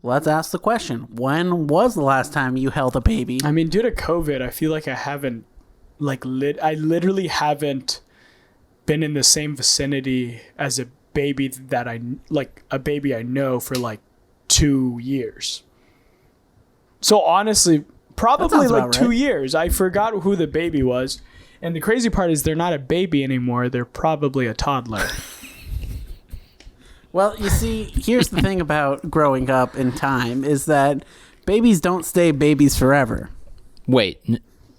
let's ask the question. When was the last time you held a baby? I mean, due to COVID, I feel like I haven't, I literally haven't been in the same vicinity as a baby that a baby I know for 2 years. So honestly, probably about 2 right. years. I forgot who the baby was. And the crazy part is they're not a baby anymore. They're probably a toddler. Well, you see, here's the thing about growing up in time is that babies don't stay babies forever. Wait.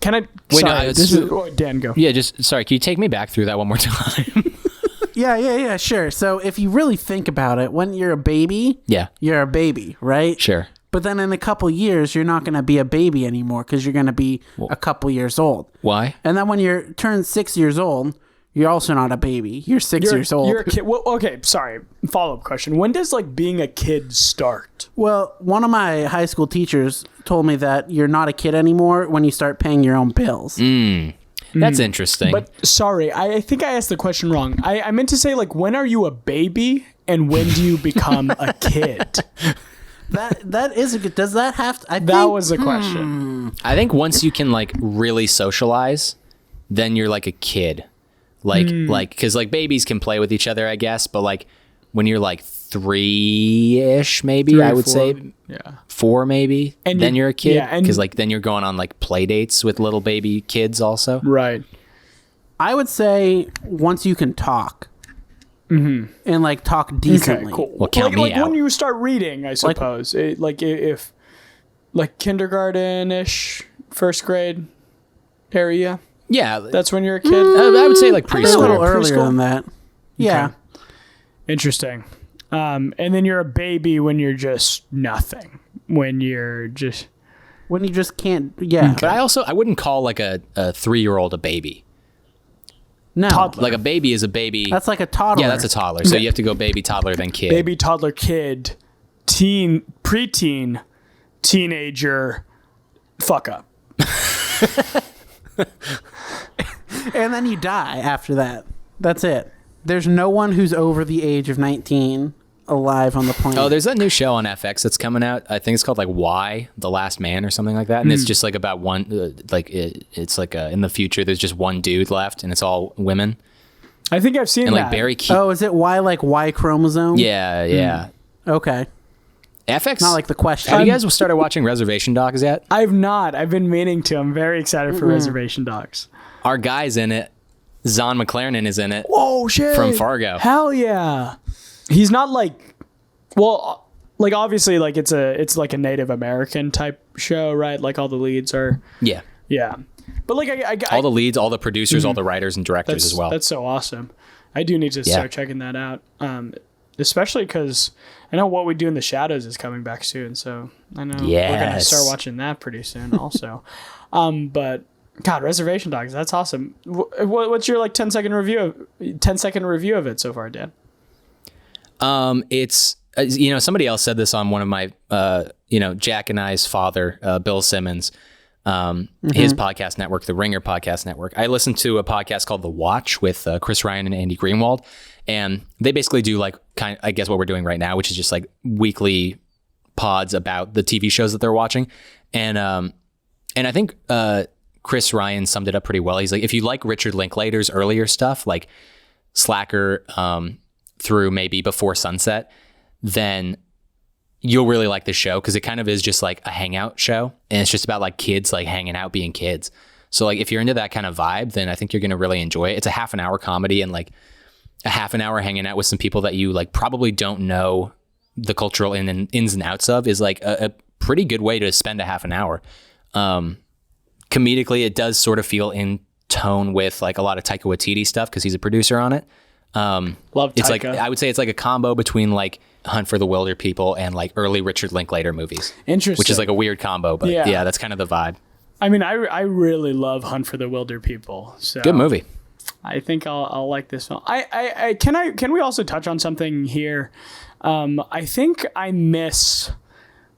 Can I? Wait, sorry, no, this is Dan. Go. Yeah, sorry. Can you take me back through that one more time? Yeah, sure. So if you really think about it, when you're a baby, you're a baby, right? Sure. But then in a couple years, you're not going to be a baby anymore because you're going to be a couple years old. Why? And then when you turn 6 years old, you're also not a baby. You're 6 years old. You're a kid. Well, okay, sorry. Follow-up question. When does being a kid start? Well, one of my high school teachers told me that you're not a kid anymore when you start paying your own bills. That's interesting. But sorry, I think I asked the question wrong. I meant to say when are you a baby and when do you become a kid? That is a good. Does that have to? That was the question. I think once you can really socialize, then you're like a kid. Because babies can play with each other, I guess. But when you're 3-ish, maybe I would say, 4 maybe, and then you're a kid. Yeah, because then you're going on play dates with little baby kids also. Right. I would say once you can talk. And talk decently. Okay, cool. Well, count me out. When you start reading, I suppose. If kindergarten-ish, first grade area. Yeah, That's when you're a kid. I would say A preschool. little earlier preschool? than that. Yeah. Okay. Interesting. And then you're a baby when you're just nothing. When you just can't. Yeah. But I wouldn't call a 3-year-old a baby. No. toddler. A baby is a baby. That's like a toddler. Yeah, that's a toddler. So you have to go baby, toddler, then kid. Baby, toddler, kid, teen, preteen, teenager, fuck up. And then you die after that. That's it. There's no one who's over the age of 19 alive on the planet. Oh, there's that new show on FX that's coming out. I think it's called Y, The Last Man or something like that. And it's just about one, it's in the future, there's just one dude left and it's all women. I think I've seen And that. Barry Keoghan. Oh, is it Y chromosome? Yeah. Okay. FX. Not like the question. Have you guys started watching Reservation Dogs yet? I've not. I've been meaning to. I'm very excited for Reservation Dogs. Our guy's in it. Zahn McClarnon is in it. Whoa, shit. From Fargo. Hell yeah. He's not obviously it's like a Native American type show, right? All the leads are. Yeah. Yeah. But all the leads, all the producers, all the writers and directors as well. That's so awesome. I do need to start checking that out. Especially because I know What We Do in the Shadows is coming back soon, so I know we're gonna start watching that pretty soon also. But God, Reservation Dogs, that's awesome. What's your 10-second review of it so far, Dan? It's somebody else said this on one of my Jack and I's father, Bill Simmons, his podcast network, the Ringer podcast network. I listened to a podcast called The Watch with Chris Ryan and Andy Greenwald, and they basically do I guess what we're doing right now, which is just weekly pods about the TV shows that they're watching. And I think Chris Ryan summed it up pretty well. He's if you like Richard Linklater's earlier stuff, like Slacker, through maybe Before Sunset, then you'll really like the show because it kind of is just a hangout show, and it's just about kids hanging out being kids. So if you're into that kind of vibe, then I think you're going to really enjoy it. It's a half an hour comedy and a half an hour hanging out with some people that you probably don't know the cultural ins and outs of is a pretty good way to spend a half an hour. Comedically, it does sort of feel in tone with a lot of Taika Waititi stuff because he's a producer on it. Love it's Taika. I would say it's a combo between Hunt for the Wilder People and early Richard Linklater movies. Interesting. Which is a weird combo, but yeah, that's kind of the vibe. I mean, I really love Hunt for the Wilder People. So good movie. I think I'll like this film. Can we also touch on something here? I think I miss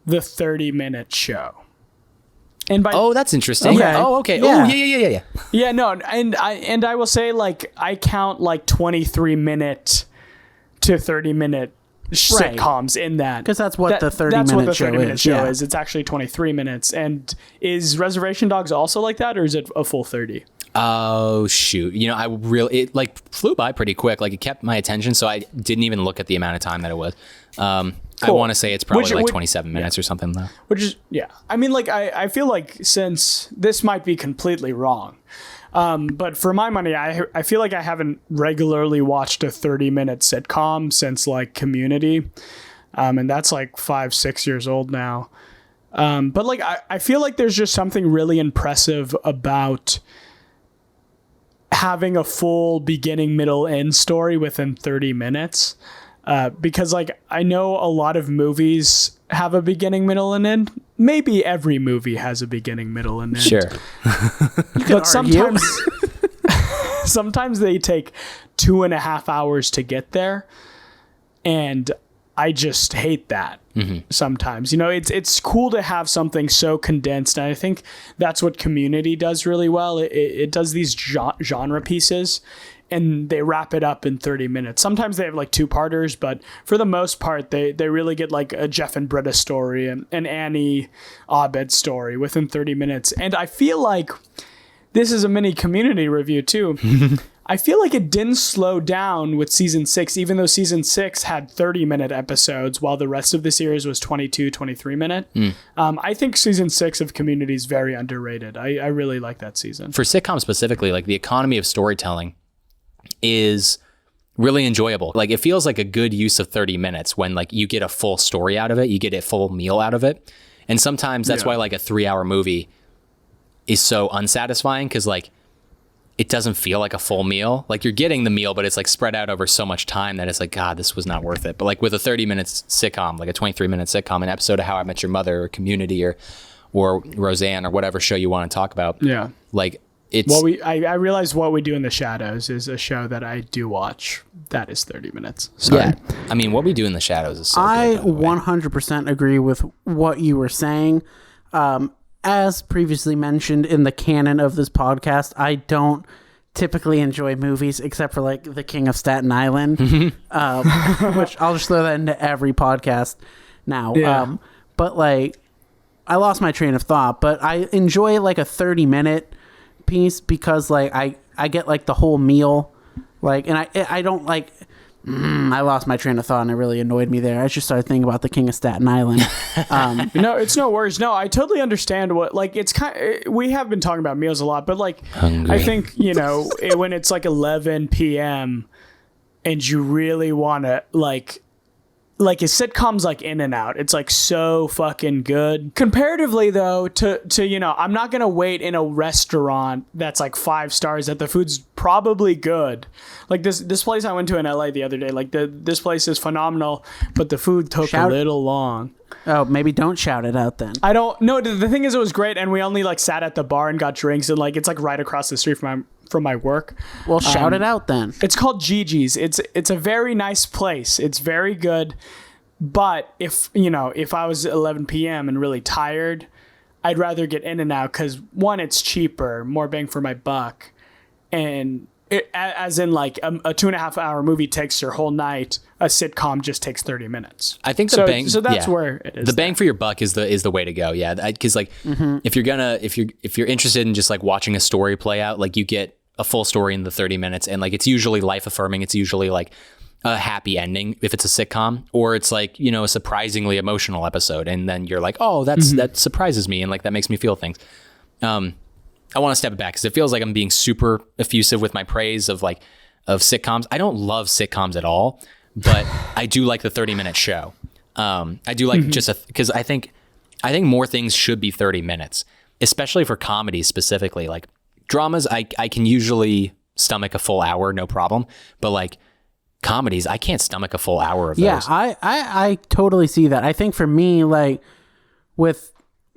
the 30-minute show. And that's interesting. Okay. Oh, okay. Yeah. Oh, yeah. Yeah, no, and I will say I count 23-minute to 30-minute sitcoms in that. Because that's what the 30-minute show is. It's actually 23 minutes. And is Reservation Dogs also like that, or is it a full 30? Oh, shoot. You know, it like flew by pretty quick. Like, it kept my attention, so I didn't even look at the amount of time that it was. Cool. I want to say it's probably 27 minutes or something, though. Which is, yeah. I mean, like, I feel like, since this might be completely wrong, but for my money, I feel like I haven't regularly watched a 30-minute sitcom since, like, Community. And that's like 5-6 years old now. But like, I feel like there's just something really impressive about having a full beginning, middle, end story within 30 minutes. Because like, I know a lot of movies have a beginning, middle, and end. Maybe every movie has a beginning, middle, and end. Sure. But sometimes they take 2.5 hours to get there. And I just hate that sometimes. You know, it's cool to have something so condensed. And I think that's what Community does really well. It does these genre pieces, and they wrap it up in 30 minutes. Sometimes they have like 2-parters, but for the most part, they really get like a Jeff and Britta story and an Annie Abed story within 30 minutes. And I feel like this is a mini Community review too. I feel like it didn't slow down with season 6, even though season 6 had 30-minute episodes, while the rest of the series was 22, 23-minute. I think season 6 of Community is very underrated. I really like that season. For sitcoms specifically, like, the economy of storytelling is really enjoyable. Like, it feels like a good use of 30 minutes when, like, you get a full story out of it, you get a full meal out of it. And sometimes that's why, like, a 3-hour movie is so unsatisfying, because, like, it doesn't feel like a full meal. Like, you're getting the meal, but it's like spread out over so much time that it's like, God, this was not worth it. But like with a 30-minute sitcom, like a 23-minute sitcom, an episode of How I Met Your Mother or Community or Roseanne or whatever show you want to talk about. Yeah. Like, it's... I realized What We Do in the Shadows is a show that I do watch. That is 30 minutes. Sorry. Yeah. I mean, What We Do in the Shadows is so I good, 100% agree with what you were saying. As previously mentioned in the canon of this podcast, I don't typically enjoy movies except for like The King of Staten Island, which I'll just throw that into every podcast now. Yeah. But like, I lost my train of thought, but I enjoy like a 30-minute piece because like I get like the whole meal, like, and I don't like... I lost my train of thought and it really annoyed me there. I just started thinking about The King of Staten Island. No, it's no worries. No, I totally understand what, like, it's we have been talking about meals a lot, but like, Hungry. I think, you know, when it's like 11 p.m. and you really want to like a sitcom's like In and Out. It's like so fucking good. Comparatively though, to you know, I'm not gonna wait in a restaurant that's like 5 stars that the food's probably good. Like this place I went to in LA the other day, like this place is phenomenal, but the food took a little long. Oh, maybe don't shout it out then. I don't know. The thing is, it was great, and we only like sat at the bar and got drinks, and like it's like right across the street from my work. Well, shout it out then. It's called Gigi's. It's a very nice place. It's very good. But if I was 11 p.m. and really tired, I'd rather get In and Out because, one, it's cheaper, more bang for my buck, and as in like a 2.5 hour movie takes your whole night, a sitcom just takes 30 minutes. I think so that's where it is. The bang for your buck is the way to go. Yeah, because like if you're interested in just like watching a story play out, like you get a full story in the 30 minutes, and like it's usually life affirming. It's usually like a happy ending if it's a sitcom, or it's like, you know, a surprisingly emotional episode, and then you're like, oh, that surprises me, and like that makes me feel things. I want to step it back because it feels like I'm being super effusive with my praise of sitcoms. I don't love sitcoms at all, but I do like the 30-minute show. I do like because I think more things should be 30 minutes, especially for comedies specifically. Like dramas, I can usually stomach a full hour, no problem. But like comedies, I can't stomach a full hour of those. Yeah, I totally see that. I think for me, like with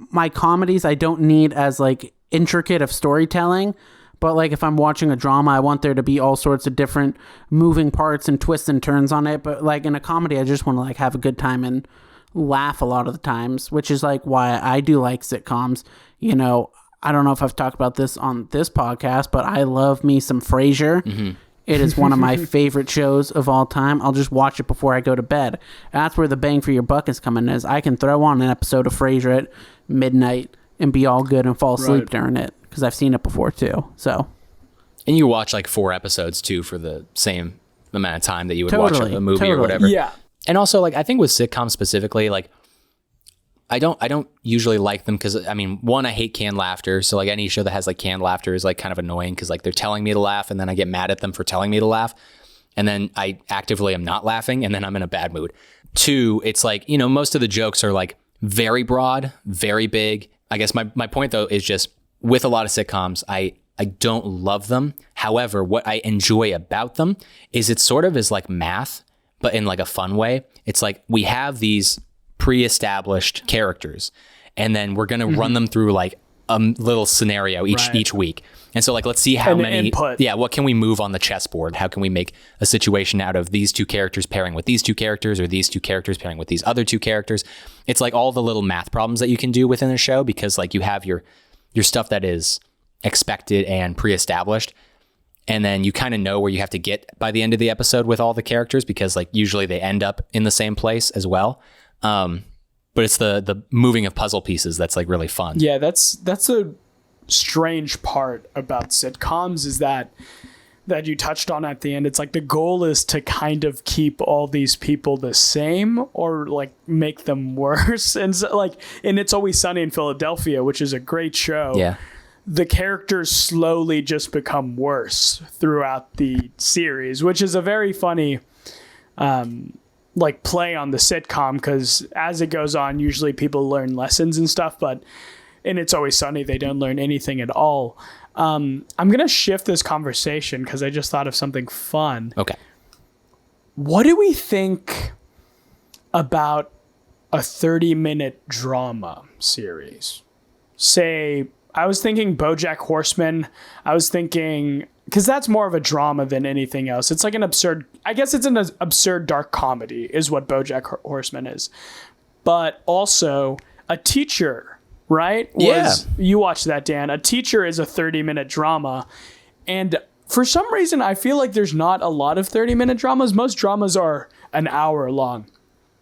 my comedies, I don't need as like intricate of storytelling, but like if I'm watching a drama, I want there to be all sorts of different moving parts and twists and turns on it. But like in a comedy, I just want to like have a good time and laugh a lot of the times, which is like why I do like sitcoms. You know, I don't know if I've talked about this on this podcast, but I love me some Frasier. It is one of my favorite shows of all time. I'll just watch it before I go to bed. That's where the bang for your buck is coming, is I can throw on an episode of Frasier at midnight and be all good and fall asleep during it, because I've seen it before too. So, and you watch like 4 episodes too for the same amount of time that you would watch a movie or whatever. Yeah. And also, like, I think with sitcoms specifically, like, I don't usually like them because, I mean, one, I hate canned laughter. So like any show that has like canned laughter is like kind of annoying because like they're telling me to laugh and then I get mad at them for telling me to laugh. And then I actively am not laughing and then I'm in a bad mood. 2, it's like, you know, most of the jokes are like very broad, very big. I guess my point though is just with a lot of sitcoms, I don't love them. However, what I enjoy about them is it sort of is like math, but in like a fun way. It's like we have these pre-established characters and then we're going to run them through like a little scenario each week. And so like, let's see how many input. What can we move on the chessboard? How can we make a situation out of these 2 characters pairing with these 2 characters, or these 2 characters pairing with these other 2 characters? It's like all the little math problems that you can do within a show, because like you have your stuff that is expected and pre-established. And then you kind of know where you have to get by the end of the episode with all the characters, because like usually they end up in the same place as well. But it's the moving of puzzle pieces that's like really fun. Yeah, that's a strange part about sitcoms, is that you touched on at the end. It's like the goal is to kind of keep all these people the same or like make them worse. And so, like, and It's Always Sunny in Philadelphia, which is a great show. Yeah. The characters slowly just become worse throughout the series, which is a very funny like play on the sitcom, because as it goes on, usually people learn lessons and stuff, but in It's Always Sunny, they don't learn anything at all. I'm going to shift this conversation because I just thought of something fun. Okay. What do we think about a 30-minute drama series? Say, I was thinking Bojack Horseman. I was thinking, because that's more of a drama than anything else. It's like an absurd, I guess it's an absurd dark comedy is what Bojack Horseman is. But also a teacher, right? You watched that, Dan. A Teacher is a 30-minute drama. And for some reason, I feel like there's not a lot of 30-minute dramas. Most dramas are an hour long.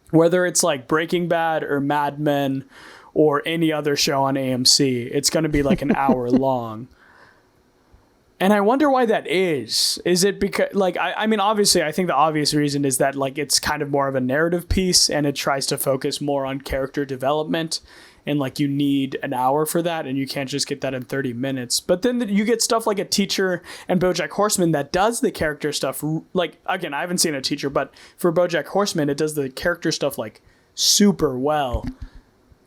Whether it's like Breaking Bad or Mad Men or any other show on AMC, it's going to be like an hour long. And I wonder why that is. Is it because, like, I mean, obviously, I think the obvious reason is that, like, it's kind of more of a narrative piece and it tries to focus more on character development. And, like, you need an hour for that and you can't just get that in 30 minutes. But then you get stuff like A Teacher and Bojack Horseman that does the character stuff. Like, again, I haven't seen A Teacher, but for Bojack Horseman, it does the character stuff, like, super well.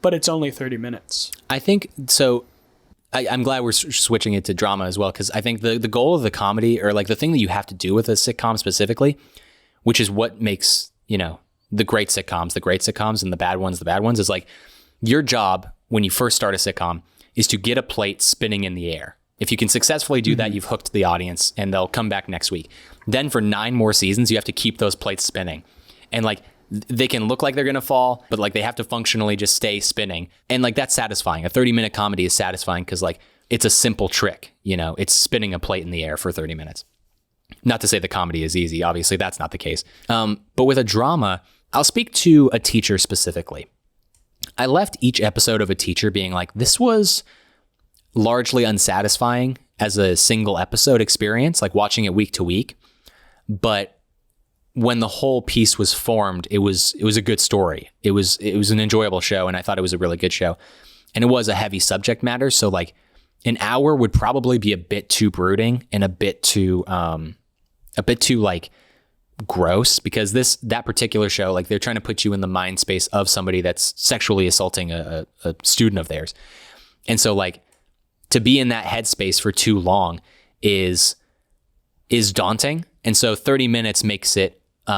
But it's only 30 minutes. I think so. I'm glad we're switching it to drama as well, because I think the goal of the comedy, or like the thing that you have to do with a sitcom specifically, which is what makes, you know, the great sitcoms and the bad ones, is like your job when you first start a sitcom is to get a plate spinning in the air. If you can successfully do that, you've hooked the audience and they'll come back next week. Then for 9 more seasons, you have to keep those plates spinning. And like, they can look like they're going to fall, but like they have to functionally just stay spinning. And like, that's satisfying. A 30-minute comedy is satisfying because like it's a simple trick, you know, it's spinning a plate in the air for 30 minutes. Not to say the comedy is easy. Obviously that's not the case. But with a drama, I'll speak to A Teacher specifically. I left each episode of A Teacher being like, this was largely unsatisfying as a single episode experience, like watching it week to week. But when the whole piece was formed, it was a good story. It was an enjoyable show, and I thought it was a really good show. And it was a heavy subject matter, so like an hour would probably be a bit too brooding and a bit too like gross, because that particular show, like they're trying to put you in the mind space of somebody that's sexually assaulting a student of theirs. And so like to be in that headspace for too long is daunting. And so 30 minutes makes it, you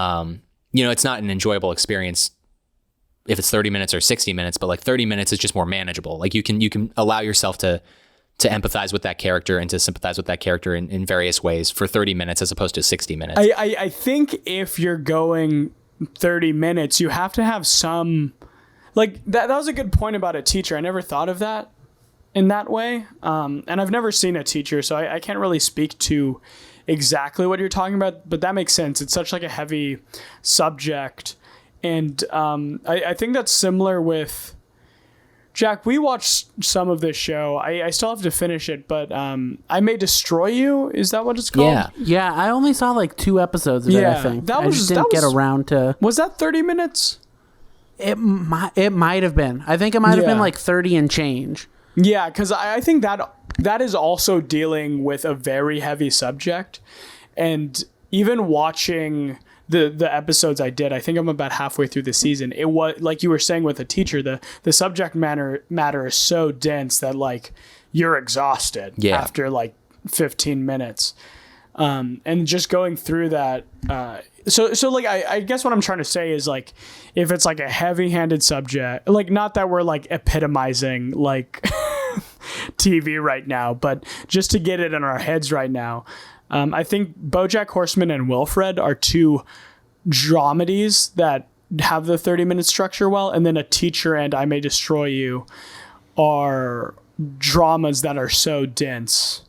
know, it's not an enjoyable experience if it's 30 minutes or 60 minutes, but like 30 minutes is just more manageable. Like you can allow yourself to empathize with that character and to sympathize with that character in various ways for 30 minutes as opposed to 60 minutes. I think if you're going 30 minutes, you have to have some, like that was a good point about A Teacher. I never thought of that in that way. And I've never seen A Teacher, so I can't really speak to exactly what you're talking about, but that makes sense. It's such like a heavy subject. And I think that's similar with Jack. We watched some of this show. I still have to finish it, but I May Destroy You. Is that what it's called? Yeah. I only saw like 2 episodes of it, I think. I just didn't get around to... Was that 30 minutes? It might have been. I think it might have been like 30 and change. Yeah, because I think that is also dealing with a very heavy subject. And even watching the episodes I did, I think I'm about halfway through the season. It was, like you were saying with a teacher, the subject matter is so dense that like you're exhausted after like 15 minutes. And just going through that... So like, I guess what I'm trying to say is like, if it's like a heavy-handed subject, like not that we're like epitomizing like TV right now, but just to get it in our heads right now, I think Bojack Horseman and Wilfred are 2 dramedies that have the 30-minute structure well, and then A Teacher and I May Destroy You are dramas that are so dense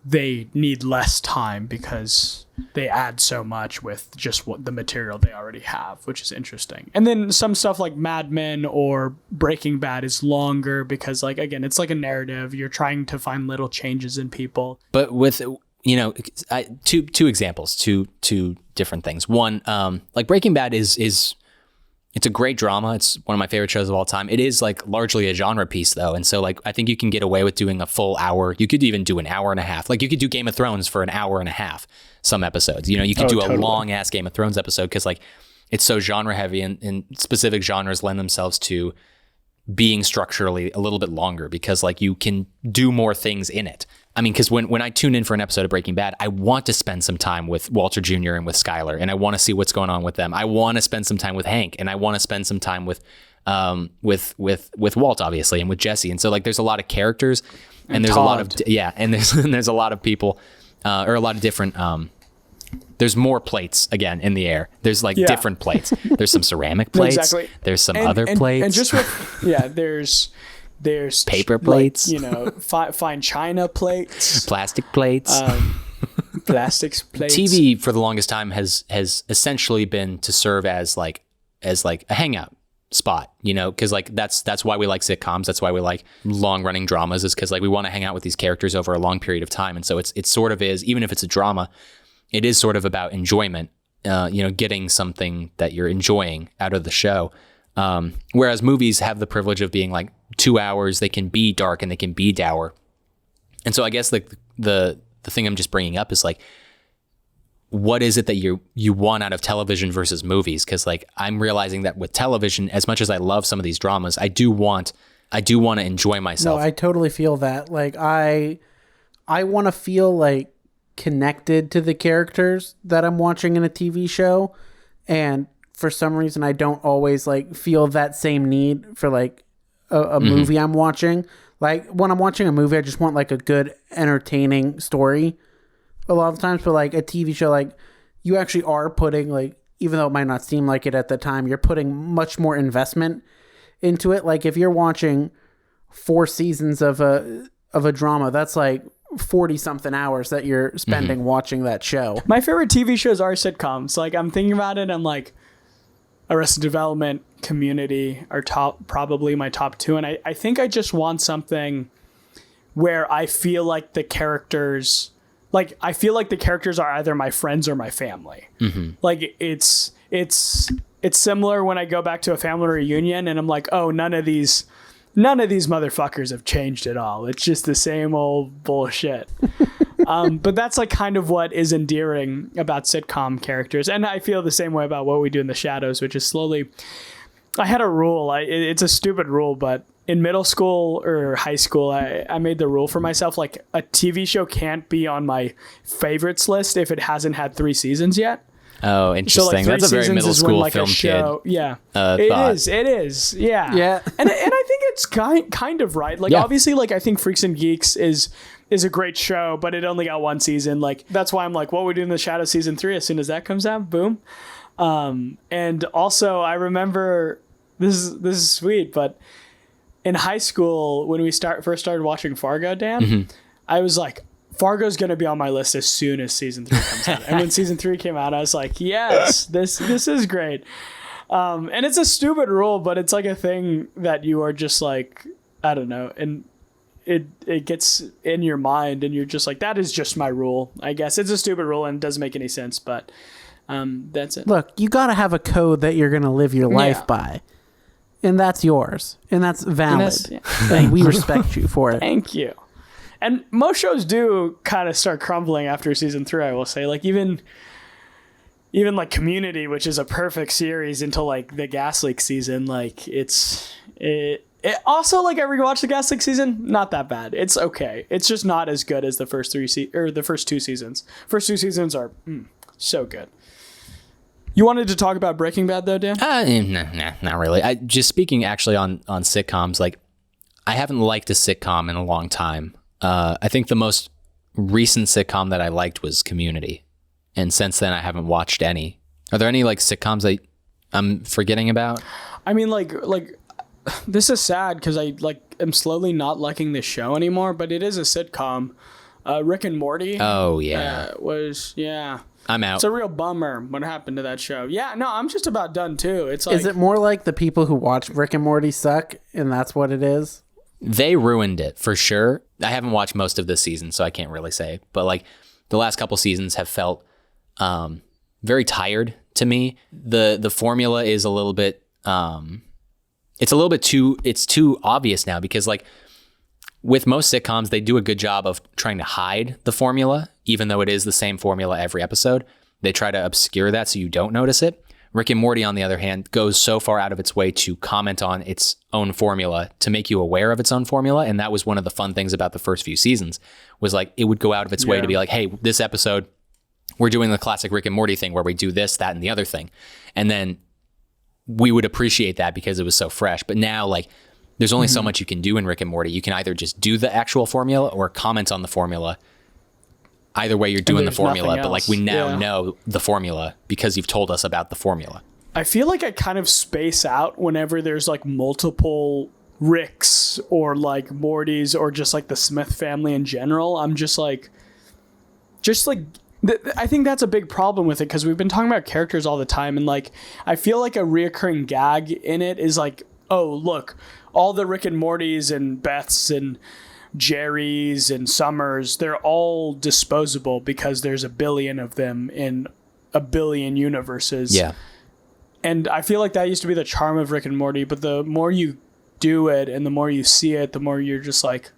they need less time because they add so much with just what the material they already have, which is interesting. And then some stuff like Mad Men or Breaking Bad is longer because, like, again, it's like a narrative. You're trying to find little changes in people. But with, you know, two examples, two different things. One, like Breaking Bad is it's a great drama. It's one of my favorite shows of all time. It is like largely a genre piece though. And so like, I think you can get away with doing a full hour. You could even do an hour and a half. Like you could do Game of Thrones for an hour and a half, some episodes, you know, you could do a long ass Game of Thrones episode. Cause like it's so genre heavy and specific genres lend themselves to being structurally a little bit longer because like you can do more things in it. I mean, because when I tune in for an episode of Breaking Bad, I want to spend some time with Walter Jr. and with Skyler, and I want to see what's going on with them. I want to spend some time with Hank, and I want to spend some time with Walt, obviously, and with Jesse. And so, like, there's a lot of characters, and there's Todd. A lot of and there's a lot of people, or a lot of different. There's more plates again in the air. There's like different plates. There's some ceramic plates. Exactly. There's some other plates. And just with there's paper plates, like, you know, fine china plates, plastic plates, plastics plates. TV for the longest time has essentially been to serve as like a hangout spot, you know, because like that's why we like sitcoms. That's why we like long running dramas, is because like we want to hang out with these characters over a long period of time. And so it sort of is, even if it's a drama, it is sort of about enjoyment, you know, getting something that you're enjoying out of the show. Whereas movies have the privilege of being like 2 hours, they can be dark and they can be dour. And so I guess like the thing I'm just bringing up is like, what is it that you want out of television versus movies? Cause like, I'm realizing that with television, as much as I love some of these dramas, I do want to enjoy myself. No, I totally feel that. Like I want to feel like connected to the characters that I'm watching in a TV show. And for some reason, I don't always like feel that same need for like a movie I'm watching. Like when I'm watching a movie, I just want like a good, entertaining story a lot of times. But like a TV show, like you actually are putting like, even though it might not seem like it at the time, you're putting much more investment into it. Like if you're watching 4 seasons of a drama, that's like 40 something hours that you're spending watching that show. My favorite TV shows are sitcoms. Like I'm thinking about it, I'm like, Arrested Development, Community are probably my top 2. And I think I just want something where I feel like the characters, are either my friends or my family. Like it's similar when I go back to a family reunion and I'm like, oh, none of these motherfuckers have changed at all. It's just the same old bullshit. But that's like kind of what is endearing about sitcom characters. And I feel the same way about What We Do in the Shadows, which is slowly... I had a rule. It's a stupid rule, but in middle school or high school, I made the rule for myself, like a TV show can't be on my favorites list if it hasn't had 3 seasons yet. Oh, interesting. So like that's a very middle school like film show, kid. Yeah, it is. Yeah. And I think it's kind of right. Like obviously, like I think Freaks and Geeks is a great show, but it only got 1 season. Like that's why I'm like, What We Do in the Shadows season 3. As soon as that comes out, boom. And also I remember this is sweet, but in high school when we first started watching Fargo, Dan, I was like, Fargo's going to be on my list as soon as season 3 comes out. And when season 3 came out, I was like, yes, this is great. And it's a stupid rule, but it's like a thing that you are just like, I don't know. And it gets in your mind and you're just like, that is just my rule. I guess it's a stupid rule and it doesn't make any sense, but that's it. Look, you got to have a code that you're going to live your life by. And that's yours. And that's valid. And we respect you for it. Thank you. And most shows do kind of start crumbling after season 3, I will say. Like even like Community, which is a perfect series until like the Gas Leak season, like it also, like I rewatched the Gas Leak season, not that bad. It's okay. It's just not as good as the first 2 seasons. First 2 seasons are so good. You wanted to talk about Breaking Bad though, Dan? Nah, not really. Just speaking actually on sitcoms, like I haven't liked a sitcom in a long time. I think the most recent sitcom that I liked was Community. And since then, I haven't watched any. Are there any like sitcoms I'm forgetting about? I mean, like this is sad because I am slowly not liking this show anymore, but it is a sitcom. Rick and Morty. Oh, yeah. I'm out. It's a real bummer what happened to that show. Yeah, no, I'm just about done too. It's like, is it more like the people who watch Rick and Morty suck and that's what it is? They ruined it for sure. I haven't watched most of this season, so I can't really say. But like the last couple seasons have felt very tired to me. The formula is a little bit it's too obvious now because like with most sitcoms, they do a good job of trying to hide the formula, even though it is the same formula every episode. They try to obscure that so you don't notice it. Rick and Morty, on the other hand, goes so far out of its way to comment on its own formula to make you aware of its own formula. And that was one of the fun things about the first few seasons was like, it would go out of its way to be like, hey, this episode, we're doing the classic Rick and Morty thing where we do this, that, and the other thing. And then we would appreciate that because it was so fresh. But now like there's only so much you can do in Rick and Morty. You can either just do the actual formula or comment on the formula. Either way, you're doing the formula, but like we now know the formula because you've told us about the formula. I feel like I kind of space out whenever there's like multiple Ricks or like Mortys or just like the Smith family in general. I'm just like I think that's a big problem with it because we've been talking about characters all the time. And like, I feel like a reoccurring gag in it is like, oh, look, all the Rick and Mortys and Beths and Jerry's and Summers, they're all disposable because there's a billion of them in a billion universes. Yeah. And I feel like that used to be the charm of Rick and Morty, but the more you do it and the more you see it, the more you're just like,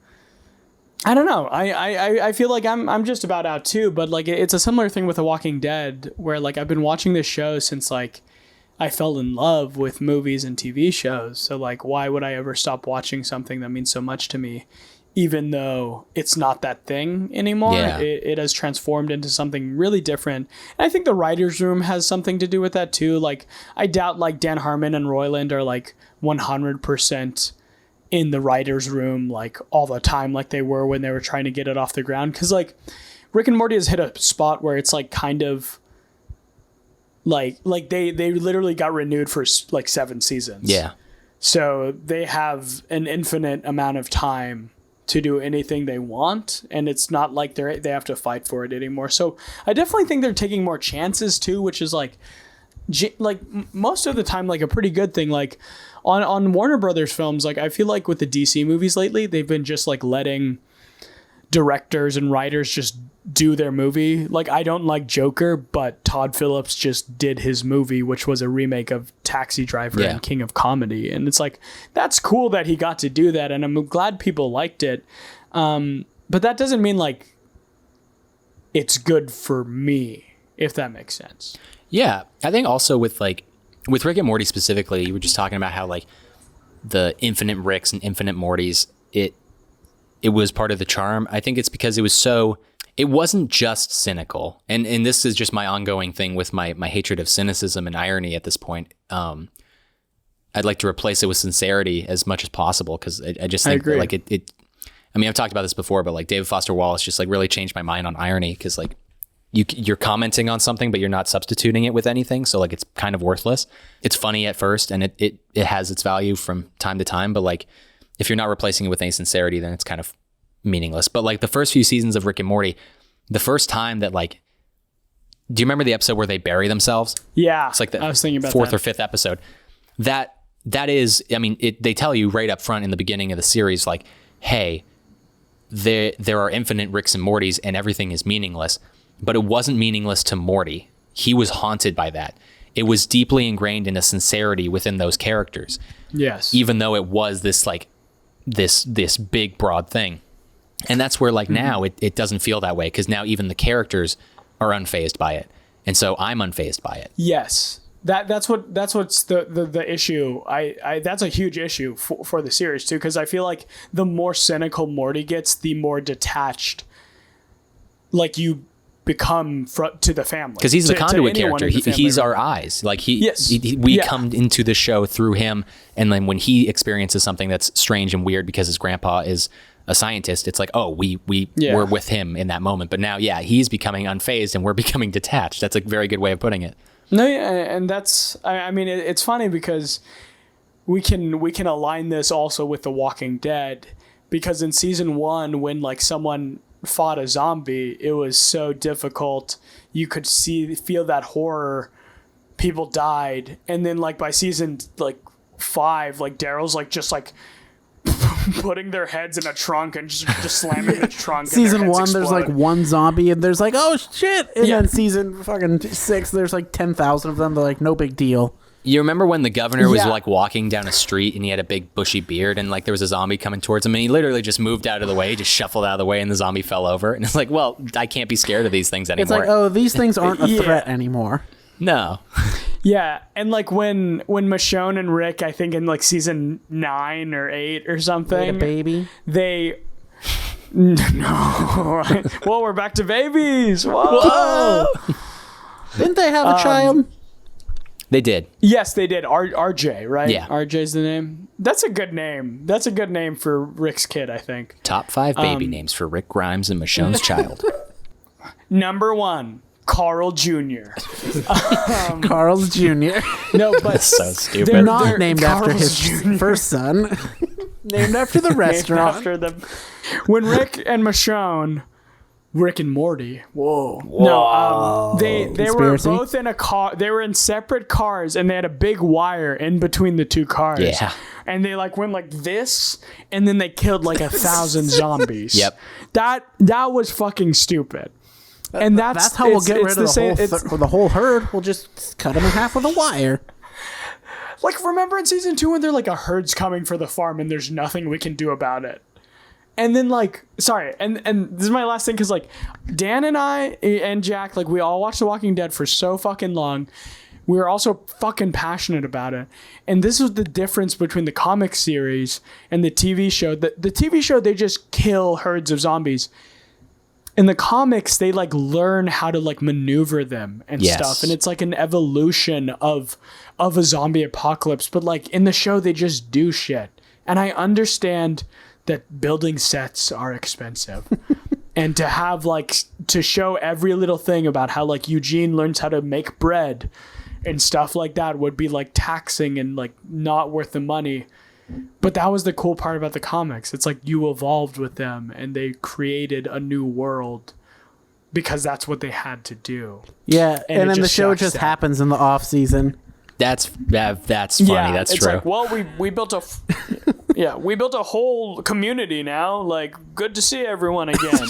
I don't know. I feel like I'm just about out too, but like it's a similar thing with The Walking Dead where like I've been watching this show since like I fell in love with movies and TV shows. So like, why would I ever stop watching something that means so much to me? Even though it's not that thing anymore, it has transformed into something really different. And I think the writer's room has something to do with that too. Like, I doubt like Dan Harmon and Roiland are like 100% in the writer's room like all the time like they were when they were trying to get it off the ground. Because like Rick and Morty has hit a spot where it's like kind of like they literally got renewed for like 7 seasons. Yeah. So they have an infinite amount of time to do anything they want, and it's not like they have to fight for it anymore. So I definitely think they're taking more chances too, which is like most of the time like a pretty good thing. Like on Warner Brothers films, like I feel like with the DC movies lately, they've been just like letting directors and writers just do their movie. Like I don't like Joker, but Todd Phillips just did his movie, which was a remake of Taxi Driver and King of Comedy. And it's like, that's cool that he got to do that. And I'm glad people liked it. But that doesn't mean like it's good for me, if that makes sense. Yeah. I think also with Rick and Morty specifically, you were just talking about how like the infinite Ricks and infinite Mortys, it was part of the charm. I think it's because it wasn't just cynical. And this is just my ongoing thing with my hatred of cynicism and irony at this point. I'd like to replace it with sincerity as much as possible. Cause I just think that like I mean, I've talked about this before, but like David Foster Wallace just like really changed my mind on irony. Cause like you're commenting on something, but you're not substituting it with anything. So like, it's kind of worthless. It's funny at first and it has its value from time to time, but like, if you're not replacing it with any sincerity, then it's kind of meaningless. But like the first few seasons of Rick and Morty, the first time that like, do you remember the episode where they bury themselves? Yeah. It's like the I was thinking about fourth that. or fifth episode. That is, I mean, they tell you right up front in the beginning of the series, like, hey, there are infinite Ricks and Mortys and everything is meaningless. But it wasn't meaningless to Morty. He was haunted by that. It was deeply ingrained in a sincerity within those characters. Yes. Even though it was this like this big broad thing. And that's where like now it doesn't feel that way, because now even the characters are unfazed by it. And so I'm unfazed by it. Yes. That's what's the issue. I that's a huge issue for the series too, because I feel like the more cynical Morty gets, the more detached like you become to the family, because he's the conduit character. He's our eyes. Like we come into the show through him, and then when he experiences something that's strange and weird because his grandpa is a scientist, it's like, oh, we're with him in that moment. But now, he's becoming unfazed and we're becoming detached. That's a very good way of putting it. No, and that's, I mean, it's funny because we can align this also with The Walking Dead, because in season 1, when like someone fought a zombie, it was so difficult. You could feel that horror. People died, and then like by season like 5, like Daryl's like just like putting their heads in a trunk and just slamming the trunk. Season 1, there's like one zombie, and there's like, oh shit, and then season fucking 6, there's like 10,000 of them. They're like, no big deal. You remember when the governor was like walking down a street and he had a big bushy beard and like there was a zombie coming towards him and he literally just moved out of the way, just shuffled out of the way, and the zombie fell over. And it's like, well, I can't be scared of these things anymore. It's like, oh, these things aren't a threat anymore. No. Yeah, and like when Michonne and Rick, I think in like season 9 or 8 or something, Like a baby. No. Well, we're back to babies. Whoa. Didn't they have a child? They did. Yes, they did. RJ, right? Yeah. RJ's the name. That's a good name. That's a good name for Rick's kid, I think. Top 5 baby names for Rick Grimes and Michonne's child. Number 1, Carl Jr. Carl's Jr. No, but That's so stupid. They're not named after Carl's his Jr. first son. Named after the restaurant. After when Rick and Michonne, Rick and Morty. Whoa. No, they were both in a car. They were in separate cars, and they had a big wire in between the two cars. Yeah. And they like went like this, and then they killed like 1,000 zombies. Yep. That was fucking stupid. And that's how we'll get rid of the whole herd. We'll just cut them in half with a wire. Like, remember in season 2 when they're like, a herd's coming for the farm and there's nothing we can do about it? And then like, sorry, and this is my last thing, because like Dan and I and Jack, like we all watched The Walking Dead for so fucking long. We were also fucking passionate about it. And this was the difference between the comic series and the TV show. The TV show, they just kill herds of zombies. In the comics, they like learn how to like maneuver them and stuff. And it's like an evolution of a zombie apocalypse. But like in the show, they just do shit. And I understand that building sets are expensive. And to have like, to show every little thing about how like Eugene learns how to make bread and stuff like that would be like taxing and like not worth the money. But that was the cool part about the comics. It's like you evolved with them and they created a new world because that's what they had to do. Yeah, and then the show just happens in the off season. That's funny. That's it's true. Like, well, we built we built a whole community now. Like, good to see everyone again.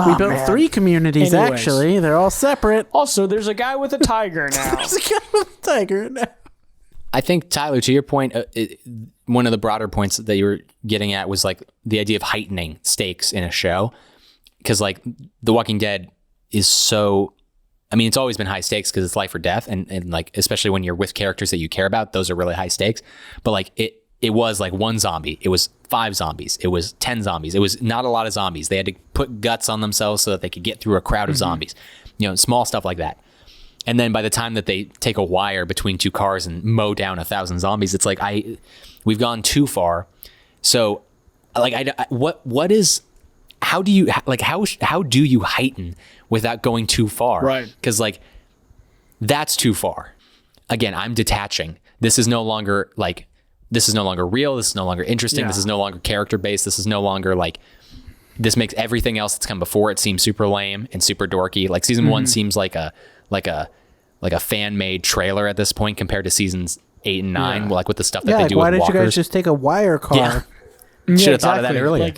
We built 3 communities. Anyways. Actually. They're all separate. Also, there's a guy with a tiger now. There's a guy with a tiger now. I think, Tyler, to your point, one of the broader points that you were getting at was like the idea of heightening stakes in a show. Because like The Walking Dead is so, I mean, it's always been high stakes because it's life or death. And like, especially when you're with characters that you care about, those are really high stakes. But like it was like 1 zombie. It was 5 zombies. It was 10 zombies. It was not a lot of zombies. They had to put guts on themselves so that they could get through a crowd of zombies. You know, small stuff like that. And then by the time that they take a wire between 2 cars and mow down 1,000 zombies, it's like we've gone too far. So, like, how do you heighten without going too far? Right. Because like that's too far. Again, I'm detaching. This is no longer like this is no longer real. This is no longer interesting. Yeah. This is no longer character based. This is no longer like, this makes everything else that's come before it seem super lame and super dorky. Like season 1 seems like a fan made trailer at this point compared to seasons 8 and 9, like with the stuff that they do with walkers. Why didn't you guys just take a wire car? Should have thought of that earlier.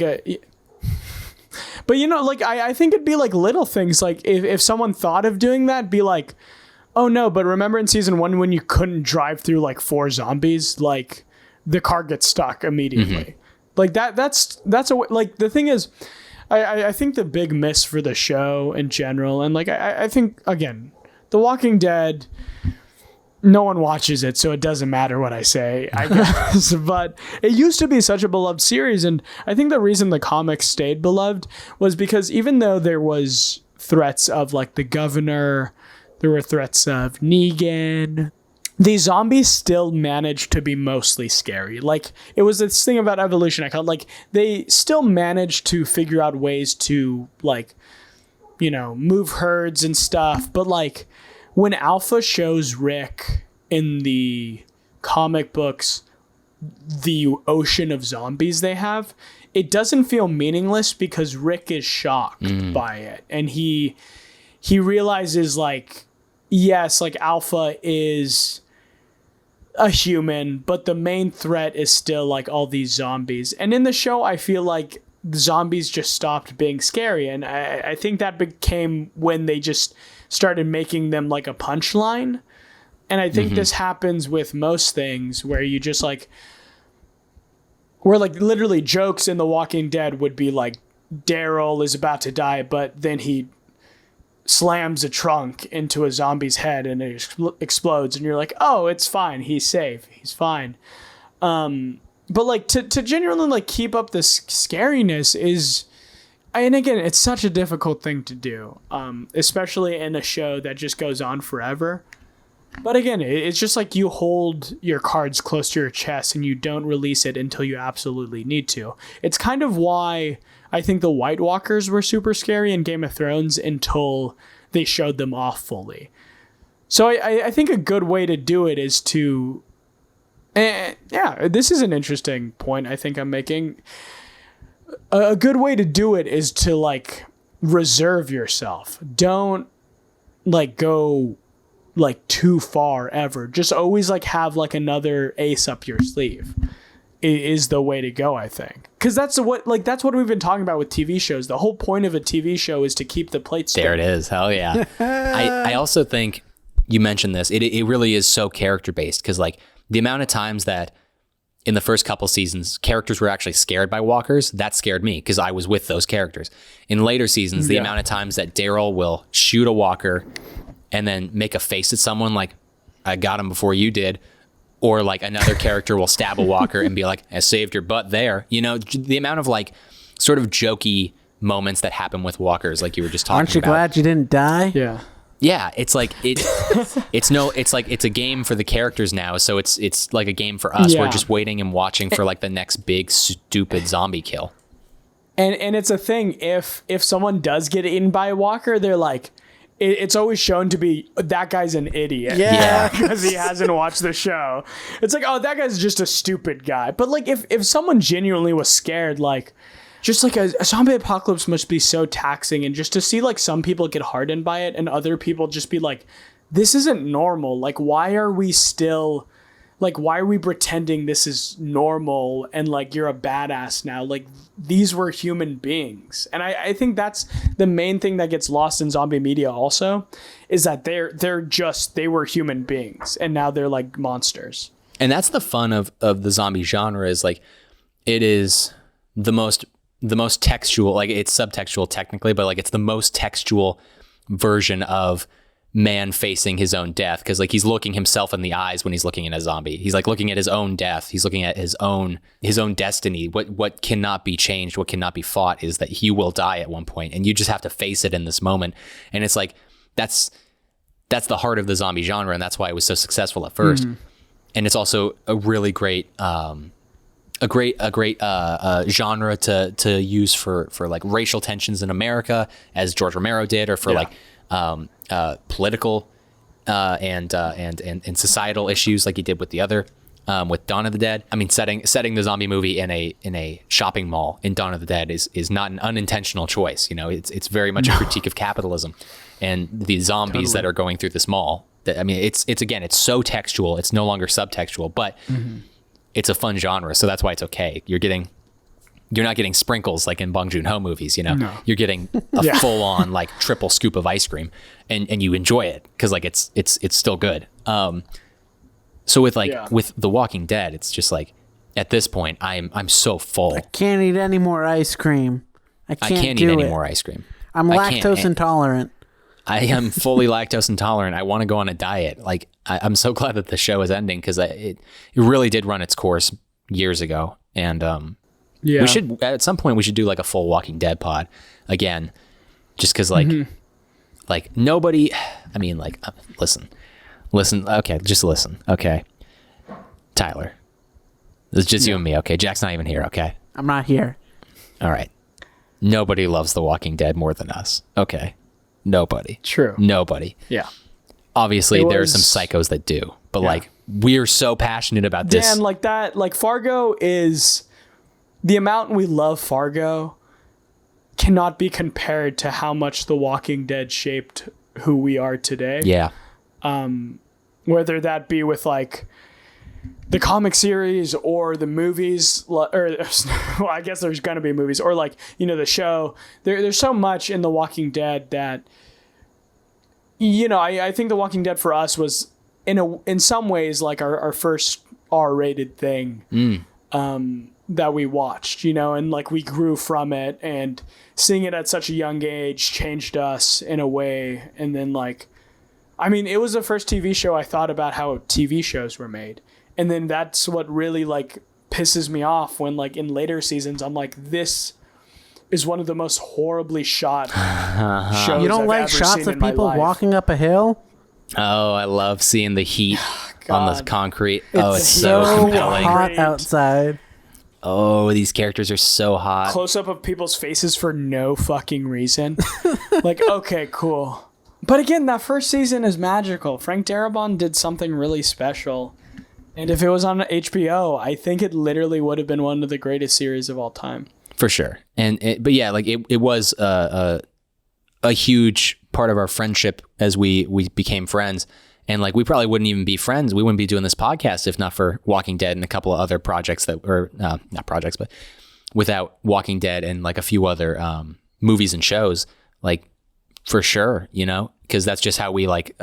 But like I think it'd be like little things. Like if someone thought of doing that, be like, oh no, but remember in season 1 when you couldn't drive through like 4 zombies, like the car gets stuck immediately. Like that's like the thing is, I think the big miss for the show in general, and like I think again, The Walking Dead, no one watches it, so it doesn't matter what I say, I guess. But it used to be such a beloved series, and I think the reason the comics stayed beloved was because even though there was threats of like the governor, there were threats of Negan, the zombies still managed to be mostly scary. Like, it was this thing about evolution I called, like, they still managed to figure out ways to, like, you know, move herds and stuff. But, like, when Alpha shows Rick in the comic books the ocean of zombies they have, it doesn't feel meaningless because Rick is shocked by it. And he realizes, like, yes, like, Alpha is a human, but the main threat is still like all these zombies. And in the show, I feel like the zombies just stopped being scary, and I think that became when they just started making them like a punchline. And I think this happens with most things where you just like, where like literally jokes in The Walking Dead would be like, Daryl is about to die, but then he slams a trunk into a zombie's head and it explodes, and you're like, oh, it's fine, he's safe, he's fine. But like to genuinely like keep up this scariness is, and again, it's such a difficult thing to do, especially in a show that just goes on forever. But again, it's just like you hold your cards close to your chest and you don't release it until you absolutely need to. It's kind of why I think the White Walkers were super scary in Game of Thrones until they showed them off fully. So I think a good way to do it is to... this is an interesting point I think I'm making. A good way to do it is to, like, reserve yourself. Don't, like, go, like, too far ever. Just always, like, have, like, another ace up your sleeve is the way to go, I think. Because that's what we've been talking about with TV shows. The whole point of a TV show is to keep the plates there. It is. Hell yeah. I also think you mentioned this. It really is so character based, because like the amount of times that in the first couple seasons characters were actually scared by walkers, that scared me because I was with those characters. In later seasons, the amount of times that Daryl will shoot a walker and then make a face at someone like, I got him before you did. Or like another character will stab a walker and be like, I saved your butt there. You know, the amount of like sort of jokey moments that happen with walkers, like you were just talking about. Aren't you glad you didn't die? Yeah. Yeah. It's like, it's a game for the characters now. So it's like a game for us. Yeah. We're just waiting and watching for like the next big stupid zombie kill. And it's a thing. If someone does get eaten by a walker, they're like, it's always shown to be, that guy's an idiot. Yeah. Because he hasn't watched the show. It's like, oh, that guy's just a stupid guy. But like, if someone genuinely was scared, like, just like a zombie apocalypse must be so taxing. And just to see like some people get hardened by it and other people just be like, this isn't normal. Like, why are we pretending this is normal and like you're a badass now? Like, these were human beings. And I think that's the main thing that gets lost in zombie media also, is that they were human beings and now they're like monsters. And that's the fun of the zombie genre, is like, it is the most textual, like it's subtextual technically, but like it's the most textual version of man facing his own death, because like he's looking himself in the eyes when he's looking at a zombie. He's like looking at his own death. He's looking at his own destiny. What cannot be changed, what cannot be fought, is that he will die at one point, and you just have to face it in this moment. And it's like that's the heart of the zombie genre, and that's why it was so successful at first. And it's also a really great a great genre to use for like racial tensions in America, as George Romero did, or for like political and societal issues like he did with the other with Dawn of the Dead. I mean, setting the zombie movie in a shopping mall in Dawn of the Dead is not an unintentional choice. You know, it's very much a critique of capitalism and the zombies that are going through this mall. I mean, it's again, it's so textual. It's no longer subtextual, but it's a fun genre, so that's why it's okay. You're not getting sprinkles like in Bong Joon-ho movies, you know. No. You're getting a full on like triple scoop of ice cream, and you enjoy it because like it's still good. So with with The Walking Dead, it's just like at this point I'm so full. I can't eat any more ice cream. I can't eat any more ice cream. I'm lactose intolerant. I am fully lactose intolerant. I want to go on a diet. Like I'm so glad that the show is ending because it really did run its course years ago. And we should at some point we should do like a full Walking Dead pod again, just because like nobody. I mean, like listen. Okay, just listen. Okay, Tyler, it's just you and me. Okay, Jack's not even here. Okay, I'm not here. All right. Nobody loves The Walking Dead more than us. Okay. Nobody. True. Nobody. Yeah. Obviously, there are some psychos that do, but like we're so passionate about this. Dan, like that, like Fargo is the amount we love Fargo cannot be compared to how much The Walking Dead shaped who we are today. Yeah. Whether that be with like the comic series or the movies, or well, I guess there's gonna be movies, or like, you know, the show. There's so much in The Walking Dead that, you know, I think The Walking Dead for us was in some ways like our first R-rated thing that we watched, you know, and like we grew from it, and seeing it at such a young age changed us in a way. And then like, I mean, it was the first TV show I thought about how TV shows were made. And then that's what really like pisses me off when like in later seasons, I'm like, this is one of the most horribly shot shows. You don't I've like ever shots seen of in my people life. walking up a hill? Oh, I love seeing the heat on the concrete. It's so compelling. Hot outside. Oh, these characters are so hot. Close up of people's faces for no fucking reason. Like, okay, cool. But again, that first season is magical. Frank Darabont did something really special. And if it was on HBO, I think it literally would have been one of the greatest series of all time. For sure. But yeah, like it was a huge part of our friendship as we became friends. And like, we probably wouldn't even be friends. We wouldn't be doing this podcast if not for Walking Dead and a couple of other projects that were not projects, but without Walking Dead and like a few other movies and shows, like for sure, you know, because that's just how we like,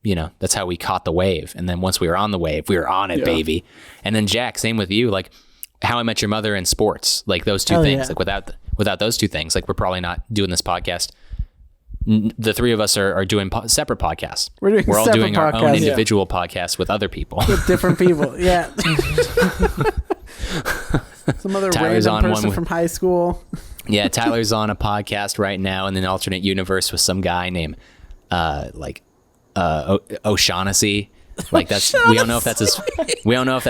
you know, that's how we caught the wave. And then once we were on the wave, we were on it, baby. And then Jack, same with you, like How I Met Your Mother and sports, like those two things, like without those two things, like we're probably not doing this podcast. The three of us are doing separate podcasts. We're all doing our own individual podcasts with other people. With different people. Yeah. Some other Tyler's random person from high school. Yeah. Tyler's on a podcast right now in an alternate universe with some guy named, O'Shaughnessy. Like that's we don't know if that's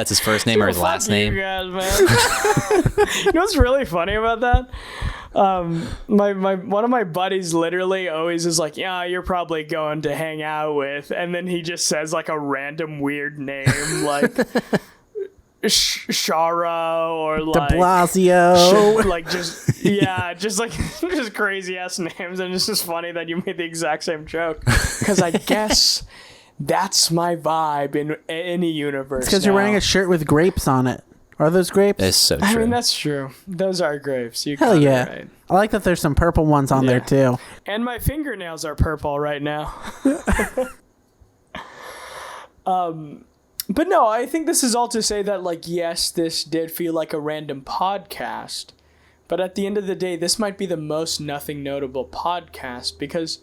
his first name or his last name. You guys, man. You know what's really funny about that? My one of my buddies literally always is like, yeah, you're probably going to hang out with, and then he just says like a random weird name like Shara or like De Blasio, like just just crazy ass names. And it's just funny that you made the exact same joke, because I guess that's my vibe in any universe. It's because you're wearing a shirt with grapes on it. Are those grapes? That's so true. I mean, that's true. Those are grapes. You Hell yeah. Right. I like that there's some purple ones on there too. And my fingernails are purple right now. But no, I think this is all to say that, like, yes, this did feel like a random podcast. But at the end of the day, this might be the most nothing notable podcast, because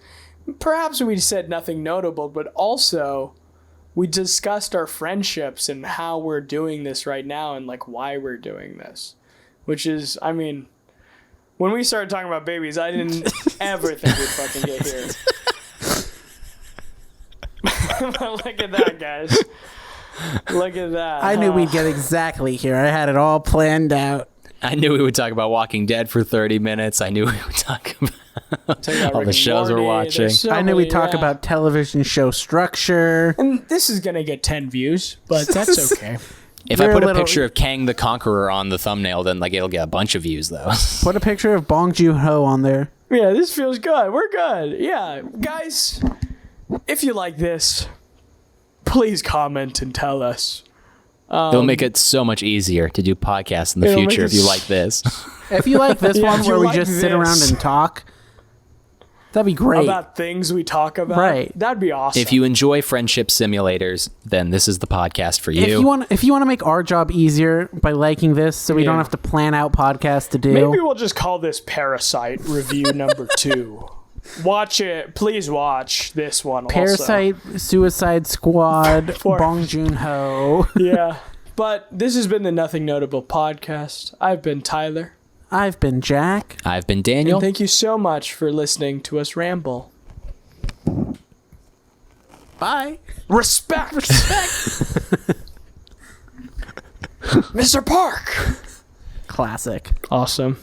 perhaps we said nothing notable, but also we discussed our friendships and how we're doing this right now and like why we're doing this, which is, I mean, when we started talking about babies, I didn't ever think we'd fucking get here. Look at that, guys. Look at that. I knew we'd get exactly here. I had it all planned out. I knew we would talk about Walking Dead for 30 minutes. I knew we would talk about all the shows we're watching. I knew we'd talk about television show structure. And this is going to get 10 views, but that's okay. If I put a picture of Kang the Conqueror on the thumbnail, then like it'll get a bunch of views though. Put a picture of Bong Joon-ho on there. Yeah, this feels good. We're good. Yeah, guys, if you like this, please comment and tell us. It'll make it so much easier to do podcasts in the future if you like this. If you like this one where we just sit around and talk, that'd be great. About things we talk about. Right. That'd be awesome. If you enjoy friendship simulators, then this is the podcast for you. If you want to make our job easier by liking this so we don't have to plan out podcasts to do. Maybe we'll just call this Parasite review number 2. Watch it. Please watch this one Parasite, also. Suicide Squad, Bong Joon-ho. Yeah. But this has been the Nothing Notable podcast. I've been Tyler. I've been Jack. I've been Daniel. And thank you so much for listening to us ramble. Bye. Respect. Mr. Park. Classic. Awesome.